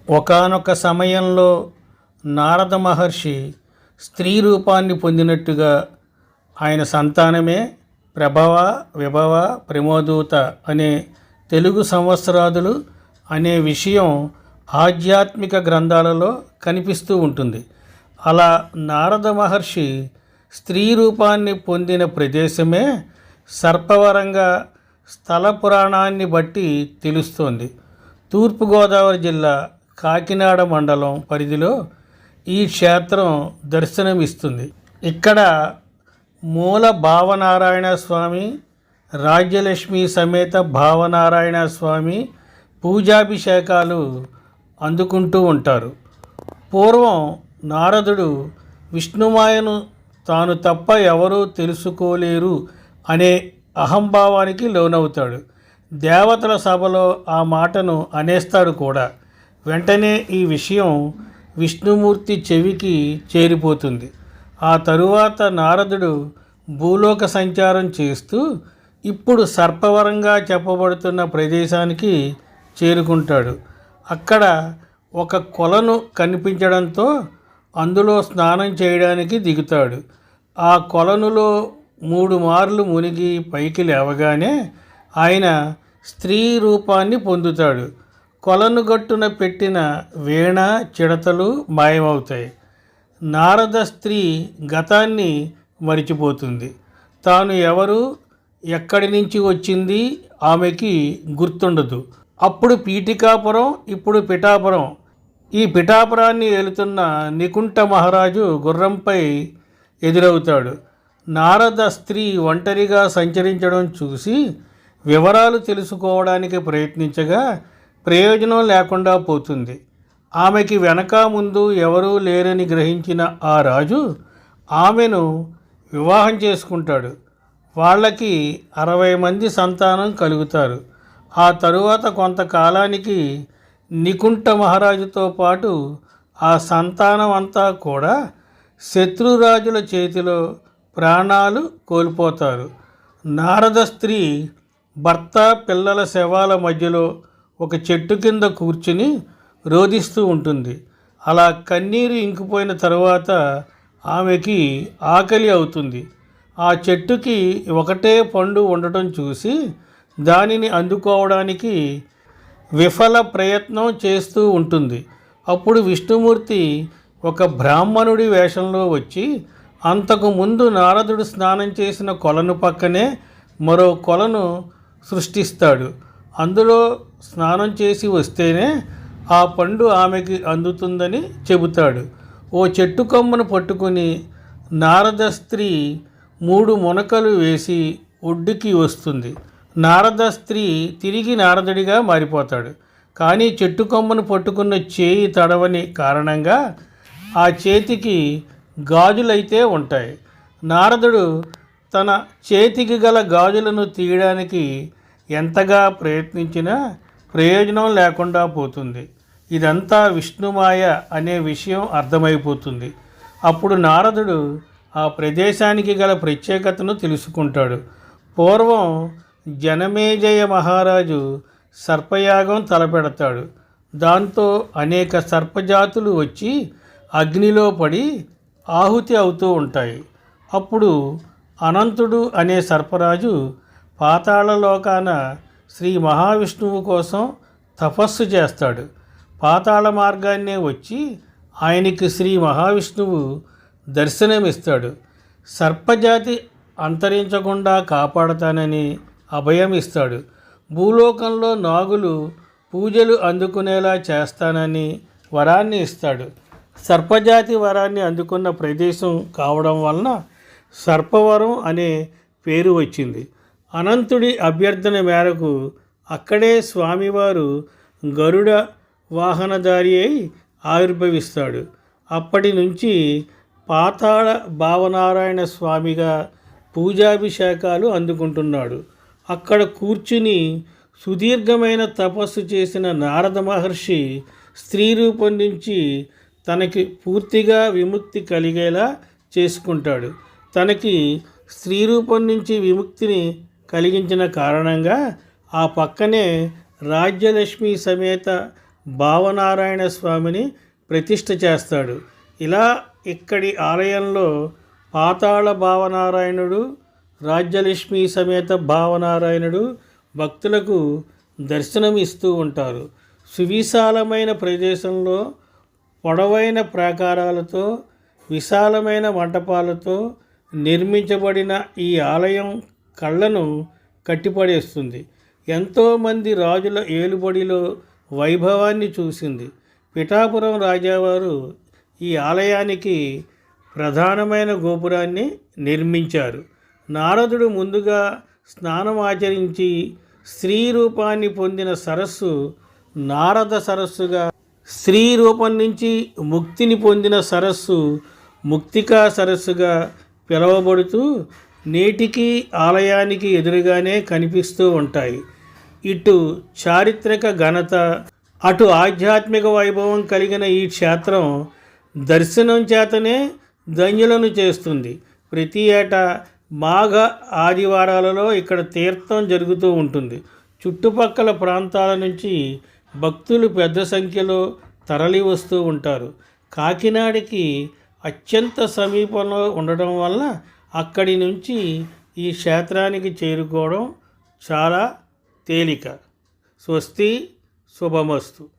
ఒకానొక సమయంలో నారద మహర్షి స్త్రీ రూపాన్ని పొందినట్టుగా ఆయన సంతానమే ప్రభవ విభవ ప్రమోదూత అనే తెలుగు సంవత్సరాదులు అనే విషయం ఆధ్యాత్మిక గ్రంథాలలో కనిపిస్తూ ఉంటుంది. అలా నారద మహర్షి స్త్రీ రూపాన్ని పొందిన ప్రదేశమే సర్పవరంగా స్థల పురాణాన్ని బట్టి తెలుస్తోంది. తూర్పుగోదావరి జిల్లా కాకినాడ మండలం పరిధిలో ఈ క్షేత్రం దర్శనమిస్తుంది. ఇక్కడ మూల భావనారాయణ స్వామి, రాజ్యలక్ష్మి సమేత భావనారాయణ స్వామి పూజాభిషేకాలు అందుకుంటూ ఉంటారు. పూర్వం నారదుడు విష్ణుమాయను తాను తప్ప ఎవరూ తెలుసుకోలేరు అనే అహంభావానికి లోనవుతాడు. దేవతల సభలో ఆ మాటను అనేస్తాడు కూడా. వెంటనే ఈ విషయం విష్ణుమూర్తి చెవికి చేరిపోతుంది. ఆ తరువాత నారదుడు భూలోక సంచారం చేస్తూ ఇప్పుడు సర్పవరంగా చెప్పబడుతున్న ప్రదేశానికి చేరుకుంటాడు. అక్కడ ఒక కొలను కనిపించడంతో అందులో స్నానం చేయడానికి దిగుతాడు. ఆ కొలనులో 3 మార్లు మునిగి పైకి లేవగానే ఆయన స్త్రీ రూపాన్ని పొందుతాడు. కొలను గట్టున పెట్టిన వీణ చిడతలు మాయమవుతాయి. నారద స్త్రీ గతాన్ని మరిచిపోతుంది. తాను ఎవరు, ఎక్కడి నుంచి వచ్చింది ఆమెకి గుర్తుండదు. అప్పుడు పీఠికాపురం, ఇప్పుడు పిఠాపురం. ఈ పిఠాపురాన్ని ఏలుతున్న నికుంఠ మహారాజు గుర్రంపై ఎదురవుతాడు. నారద స్త్రీ ఒంటరిగా సంచరించడం చూసి వివరాలు తెలుసుకోవడానికి ప్రయత్నించగా ప్రయోజనం లేకుండా పోతుంది. ఆమెకి వెనక ముందు ఎవరూ లేరని గ్రహించిన ఆ రాజు ఆమెను వివాహం చేసుకుంటాడు. వాళ్ళకి 60 మంది సంతానం కలుగుతారు. ఆ తరువాత కొంతకాలానికి నికుంఠ మహారాజుతో పాటు ఆ సంతానం అంతా కూడా శత్రురాజుల చేతిలో ప్రాణాలు కోల్పోతారు. నారద స్త్రీ భర్త పిల్లల శవాల మధ్యలో ఒక చెట్టు కింద కూర్చుని రోదిస్తూ ఉంటుంది. అలా కన్నీరు ఇంకిపోయిన తరువాత ఆమెకి ఆకలి అవుతుంది. ఆ చెట్టుకి ఒకటే పండు ఉండటం చూసి దానిని అందుకోవడానికి విఫల ప్రయత్నం చేస్తూ ఉంటుంది. అప్పుడు విష్ణుమూర్తి ఒక బ్రాహ్మణుడి వేషంలో వచ్చి అంతకు ముందు నారదుడు స్నానం చేసిన కొలను పక్కనే మరో కొలను సృష్టిస్తాడు. అందులో స్నానం చేసి వస్తేనే ఆ పండు ఆమెకి అందుతుందని చెబుతాడు. ఓ చెట్టు కొమ్మను పట్టుకుని నారద స్త్రీ 3 మునకలు వేసి ఒడ్డుకి వస్తుంది. నారద స్త్రీ తిరిగి నారదుడిగా మారిపోతాడు. కానీ చెట్టు కొమ్మను పట్టుకున్న చేయి తడవని కారణంగా ఆ చేతికి గాజులైతే ఉంటాయి. నారదుడు తన చేతికి గల గాజులను తీయడానికి ఎంతగా ప్రయత్నించినా ప్రయోజనం లేకుండా పోతుంది. ఇదంతా విష్ణుమాయ అనే విషయం అర్థమైపోతుంది. అప్పుడు నారదుడు ఆ ప్రదేశానికి గల ప్రత్యేకతను తెలుసుకుంటాడు. పూర్వం జనమేజయ మహారాజు సర్పయాగం తలపెడతాడు. దాంతో అనేక సర్పజాతులు వచ్చి అగ్నిలో పడి ఆహుతి అవుతూ ఉంటాయి. అప్పుడు అనంతుడు అనే సర్పరాజు పాతాళలోకాన శ్రీ మహావిష్ణువు కోసం తపస్సు చేస్తాడు. పాతాళ మార్గాన్నే వచ్చి ఆయనకి శ్రీ మహావిష్ణువు దర్శనమిస్తాడు. సర్పజాతి అంతరించకుండా కాపాడతానని అభయం ఇస్తాడు. భూలోకంలో నాగులు పూజలు అందుకునేలా చేస్తానని వరాన్ని ఇస్తాడు. సర్పజాతి వరాన్ని అందుకున్న ప్రదేశం కావడం వలన సర్పవరం అనే పేరు వచ్చింది. అనంతుడి అభ్యర్థన మేరకు అక్కడే స్వామివారు గరుడ వాహనధారి అయి ఆవిర్భవిస్తాడు. అప్పటి నుంచి పాతాళ భావనారాయణ స్వామిగా పూజాభిషేకాలు అందుకుంటున్నాడు. అక్కడ కూర్చుని సుదీర్ఘమైన తపస్సు చేసిన నారద మహర్షి స్త్రీ రూపం నుంచి తనకి పూర్తిగా విముక్తి కలిగేలా చేసుకుంటాడు. తనకి స్త్రీ రూపం నుంచి విముక్తిని కలిగించిన కారణంగా ఆ పక్కనే రాజ్యలక్ష్మి సమేత భావనారాయణ స్వామిని ప్రతిష్ఠ చేస్తాడు. ఇలా ఇక్కడి ఆలయంలో పాతాళ భావనారాయణుడు, రాజ్యలక్ష్మి సమేత భావనారాయణుడు భక్తులకు దర్శనం ఇస్తూ ఉంటారు. సువిశాలమైన ప్రదేశంలో పొడవైన ప్రాకారాలతో విశాలమైన మంటపాలతో నిర్మించబడిన ఈ ఆలయం కళ్ళను కట్టిపడేస్తుంది. ఎంతోమంది రాజుల ఏలుబడిలో వైభవాన్ని చూసింది. పిఠాపురం రాజావారు ఈ ఆలయానికి ప్రధానమైన గోపురాన్ని నిర్మించారు. నారదుడు ముందుగా స్నానం ఆచరించి స్త్రీ రూపాన్ని పొందిన సరస్సు నారద సరస్సుగా, స్త్రీ రూపం నుంచి ముక్తిని పొందిన సరస్సు ముక్తికా సరస్సుగా పిలువబడుతూ నేటికి ఆలయానికి ఎదురుగానే కనిపిస్తూ ఉంటాయి. ఇటు చారిత్రక ఘనత, అటు ఆధ్యాత్మిక వైభవం కలిగిన ఈ క్షేత్రం దర్శనం చేతనే ధన్యులను చేస్తుంది. ప్రతి ఏటా మాఘ ఆదివారాలలో ఇక్కడ తీర్థం జరుగుతూ ఉంటుంది. చుట్టుపక్కల ప్రాంతాల నుంచి భక్తులు పెద్ద సంఖ్యలో తరలి వస్తూ ఉంటారు. కాకినాడకి అత్యంత సమీపంలో ఉండటం వల్ల అక్కడి నుంచి ఈ క్షేత్రానికి చేరుకోవడం చాలా తేలిక. స్వస్తి, శుభమస్తు.